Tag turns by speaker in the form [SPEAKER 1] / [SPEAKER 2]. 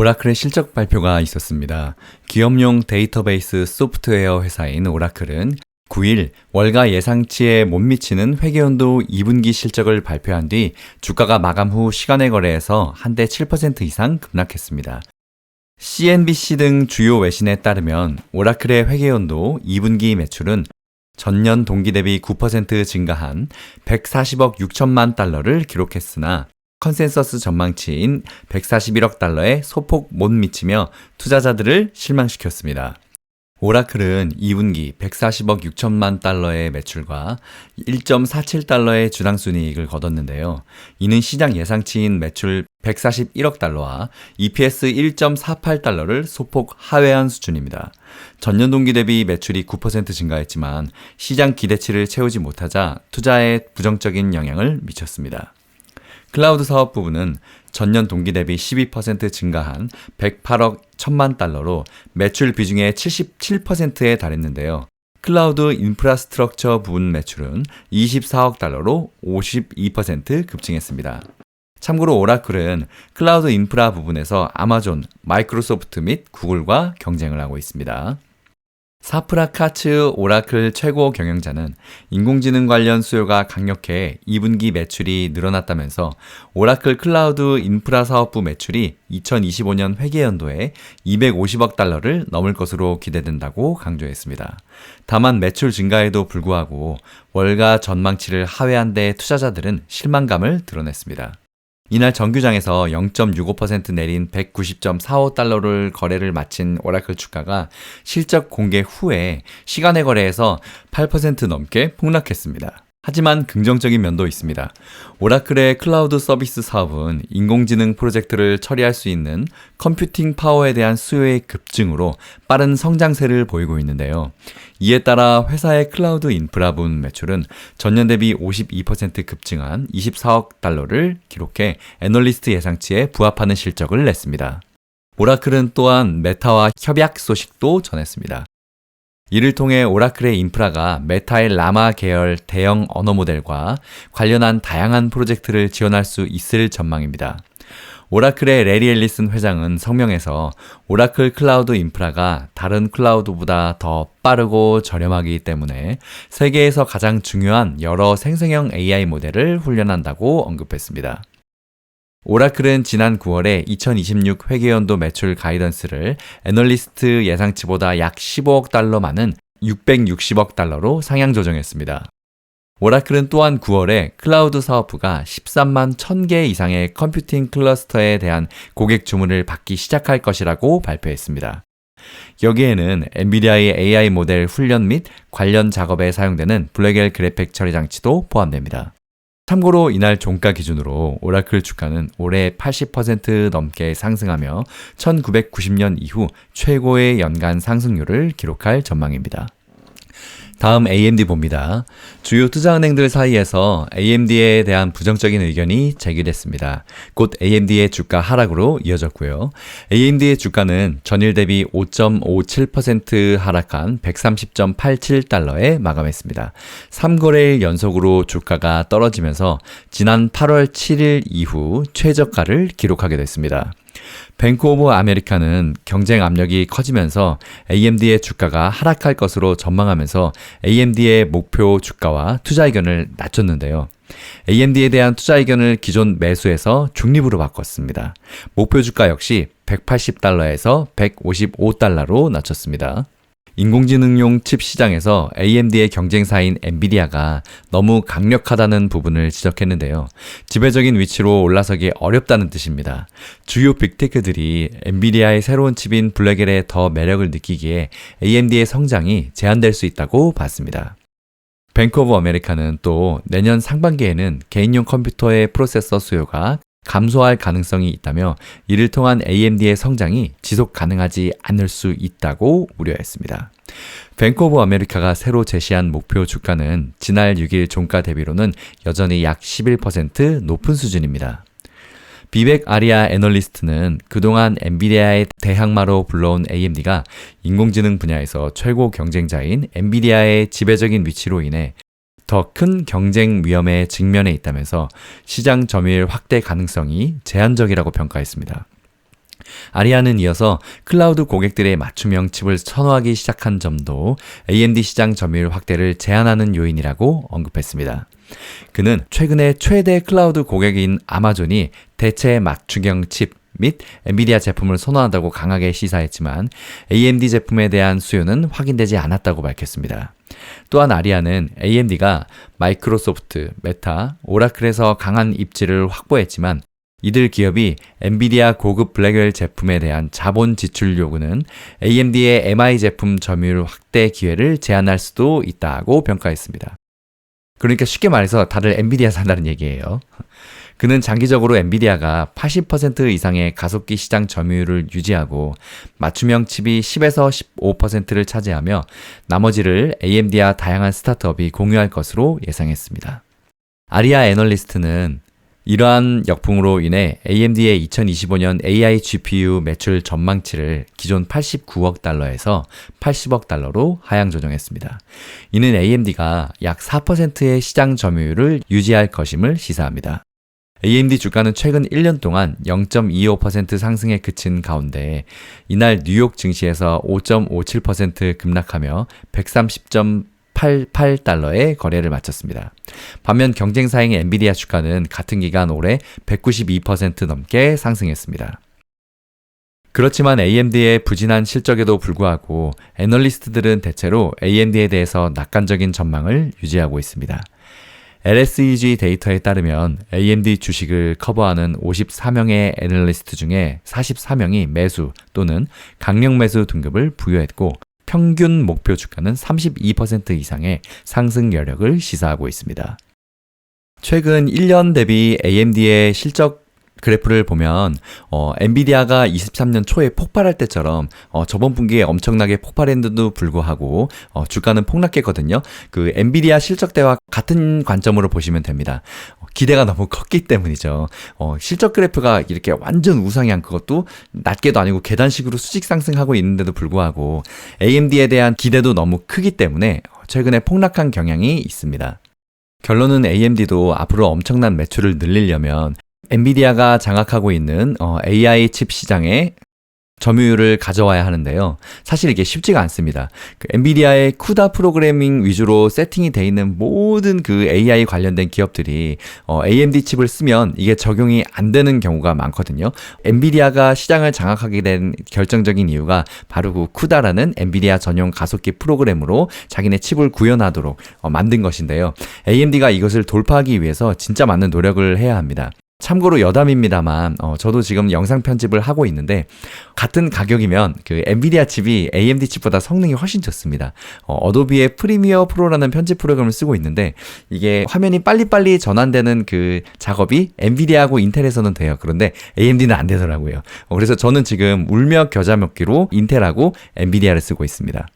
[SPEAKER 1] 오라클의 실적 발표가 있었습니다. 기업용 데이터베이스 소프트웨어 회사인 오라클은 9일 월가 예상치에 못 미치는 회계연도 2분기 실적을 발표한 뒤 주가가 마감 후 시간의 거래에서 한대 7% 이상 급락했습니다. CNBC 등 주요 외신에 따르면 오라클의 회계연도 2분기 매출은 전년 동기 대비 9% 증가한 140억 6천만 달러를 기록했으나 컨센서스 전망치인 141억 달러에 소폭 못 미치며 투자자들을 실망시켰습니다. 오라클은 2분기 140억 6천만 달러의 매출과 1.47달러의 주당순이익을 거뒀는데요. 이는 시장 예상치인 매출 141억 달러와 EPS 1.48달러를 소폭 하회한 수준입니다. 전년 동기 대비 매출이 9% 증가했지만 시장 기대치를 채우지 못하자 투자에 부정적인 영향을 미쳤습니다. 클라우드 사업 부분은 전년 동기 대비 12% 증가한 108억 1천만 달러로 매출 비중의 77%에 달했는데요. 클라우드 인프라스트럭처 부분 매출은 24억 달러로 52% 급증했습니다. 참고로 오라클은 클라우드 인프라 부분에서 아마존, 마이크로소프트 및 구글과 경쟁을 하고 있습니다. 사프라 카츠 오라클 최고 경영자는 인공지능 관련 수요가 강력해 2분기 매출이 늘어났다면서 오라클 클라우드 인프라 사업부 매출이 2025년 회계연도에 250억 달러를 넘을 것으로 기대된다고 강조했습니다. 다만 매출 증가에도 불구하고 월가 전망치를 하회한 데 투자자들은 실망감을 드러냈습니다. 이날 정규장에서 0.65% 내린 190.45달러를 거래를 마친 오라클 주가가 실적 공개 후에 시간의 거래에서 8% 넘게 폭락했습니다. 하지만 긍정적인 면도 있습니다. 오라클의 클라우드 서비스 사업은 인공지능 프로젝트를 처리할 수 있는 컴퓨팅 파워에 대한 수요의 급증으로 빠른 성장세를 보이고 있는데요. 이에 따라 회사의 클라우드 인프라 부분 매출은 전년 대비 52% 급증한 24억 달러를 기록해 애널리스트 예상치에 부합하는 실적을 냈습니다. 오라클은 또한 메타와 협약 소식도 전했습니다. 이를 통해 오라클의 인프라가 메타의 라마 계열 대형 언어 모델과 관련한 다양한 프로젝트를 지원할 수 있을 전망입니다. 오라클의 레리 앨리슨 회장은 성명에서 오라클 클라우드 인프라가 다른 클라우드보다 더 빠르고 저렴하기 때문에 세계에서 가장 중요한 여러 생성형 AI 모델을 훈련한다고 언급했습니다. 오라클은 지난 9월에 2026 회계연도 매출 가이던스를 애널리스트 예상치보다 약 15억 달러 많은 660억 달러로 상향 조정했습니다. 오라클은 또한 9월에 클라우드 사업부가 13만 1000개 이상의 컴퓨팅 클러스터에 대한 고객 주문을 받기 시작할 것이라고 발표했습니다. 여기에는 엔비디아의 AI 모델 훈련 및 관련 작업에 사용되는 블랙엘 그래픽 처리 장치도 포함됩니다. 참고로 이날 종가 기준으로 오라클 주가는 올해 80% 넘게 상승하며 1990년 이후 최고의 연간 상승률을 기록할 전망입니다. 다음 AMD 봅니다. 주요 투자은행들 사이에서 AMD에 대한 부정적인 의견이 제기됐습니다. 곧 AMD의 주가 하락으로 이어졌고요. AMD의 주가는 전일 대비 5.57% 하락한 130.87달러에 마감했습니다. 3거래일 연속으로 주가가 떨어지면서 지난 8월 7일 이후 최저가를 기록하게 됐습니다. 뱅크 오브 아메리카는 경쟁 압력이 커지면서 AMD의 주가가 하락할 것으로 전망하면서 AMD의 목표 주가와 투자 의견을 낮췄는데요. AMD에 대한 투자 의견을 기존 매수에서 중립으로 바꿨습니다. 목표 주가 역시 180달러에서 155달러로 낮췄습니다. 인공지능용 칩 시장에서 AMD의 경쟁사인 엔비디아가 너무 강력하다는 부분을 지적했는데요. 지배적인 위치로 올라서기 어렵다는 뜻입니다. 주요 빅테크들이 엔비디아의 새로운 칩인 블랙엘에 더 매력을 느끼기에 AMD의 성장이 제한될 수 있다고 봤습니다. 뱅크 오브 아메리카는 또 내년 상반기에는 개인용 컴퓨터의 프로세서 수요가 감소할 가능성이 있다며 이를 통한 AMD의 성장이 지속 가능하지 않을 수 있다고 우려했습니다. 뱅크 오브 아메리카가 새로 제시한 목표 주가는 지난 6일 종가 대비로는 여전히 약 11% 높은 수준입니다. 비백 아리아 애널리스트는 그동안 엔비디아의 대항마로 불러온 AMD가 인공지능 분야에서 최고 경쟁자인 엔비디아의 지배적인 위치로 인해 더 큰 경쟁 위험에 직면해 있다면서 시장 점유율 확대 가능성이 제한적이라고 평가했습니다. 아리아는 이어서 클라우드 고객들의 맞춤형 칩을 선호하기 시작한 점도 AMD 시장 점유율 확대를 제한하는 요인이라고 언급했습니다. 그는 최근에 최대 클라우드 고객인 아마존이 대체 맞춤형 칩 및 엔비디아 제품을 선호한다고 강하게 시사했지만 AMD 제품에 대한 수요는 확인되지 않았다고 밝혔습니다. 또한 아리아는 AMD가 마이크로소프트, 메타, 오라클에서 강한 입지를 확보했지만 이들 기업이 엔비디아 고급 블랙웰 제품에 대한 자본 지출 요구는 AMD의 MI 제품 점유율 확대 기회를 제한할 수도 있다고 평가했습니다. 그러니까 쉽게 말해서 다들 엔비디아 산다는 얘기예요. 그는 장기적으로 엔비디아가 80% 이상의 가속기 시장 점유율을 유지하고 맞춤형 칩이 10에서 15%를 차지하며 나머지를 AMD와 다양한 스타트업이 공유할 것으로 예상했습니다. 아리아 애널리스트는 이러한 역풍으로 인해 AMD의 2025년 AI GPU 매출 전망치를 기존 89억 달러에서 80억 달러로 하향 조정했습니다. 이는 AMD가 약 4%의 시장 점유율을 유지할 것임을 시사합니다. AMD 주가는 최근 1년 동안 0.25% 상승에 그친 가운데 이날 뉴욕 증시에서 5.57% 급락하며 130.88달러에 거래를 마쳤습니다. 반면 경쟁사인 엔비디아 주가는 같은 기간 올해 192% 넘게 상승했습니다. 그렇지만 AMD의 부진한 실적에도 불구하고 애널리스트들은 대체로 AMD에 대해서 낙관적인 전망을 유지하고 있습니다. LSEG 데이터에 따르면 AMD 주식을 커버하는 54명의 애널리스트 중에 44명이 매수 또는 강력 매수 등급을 부여했고 평균 목표 주가는 32% 이상의 상승 여력을 시사하고 있습니다. 최근 1년 대비 AMD의 실적 그래프를 보면 엔비디아가 23년 초에 폭발할 때처럼 저번 분기에 엄청나게 폭발했는데도 불구하고 주가는 폭락했거든요. 그 엔비디아 실적 때와 같은 관점으로 보시면 됩니다. 기대가 너무 컸기 때문이죠. 실적 그래프가 이렇게 완전 우상향, 그것도 낮게도 아니고 계단식으로 수직 상승하고 있는데도 불구하고 AMD에 대한 기대도 너무 크기 때문에 최근에 폭락한 경향이 있습니다. 결론은 AMD도 앞으로 엄청난 매출을 늘리려면 엔비디아가 장악하고 있는 AI 칩 시장에 점유율을 가져와야 하는데요. 사실 이게 쉽지가 않습니다. 엔비디아의 쿠다 프로그래밍 위주로 세팅이 돼 있는 모든 그 AI 관련된 기업들이 AMD 칩을 쓰면 이게 적용이 안 되는 경우가 많거든요. 엔비디아가 시장을 장악하게 된 결정적인 이유가 바로 그 쿠다라는 엔비디아 전용 가속기 프로그램으로 자기네 칩을 구현하도록 만든 것인데요. AMD가 이것을 돌파하기 위해서 진짜 많은 노력을 해야 합니다. 참고로 여담입니다만 저도 지금 영상 편집을 하고 있는데 같은 가격이면 그 엔비디아 칩이 AMD 칩보다 성능이 훨씬 좋습니다. 어도비의 프리미어 프로라는 편집 프로그램을 쓰고 있는데 이게 화면이 빨리빨리 전환되는 그 작업이 엔비디아하고 인텔에서는 돼요. 그런데 AMD는 안 되더라고요. 그래서 저는 지금 울며 겨자 먹기로 인텔하고 엔비디아를 쓰고 있습니다.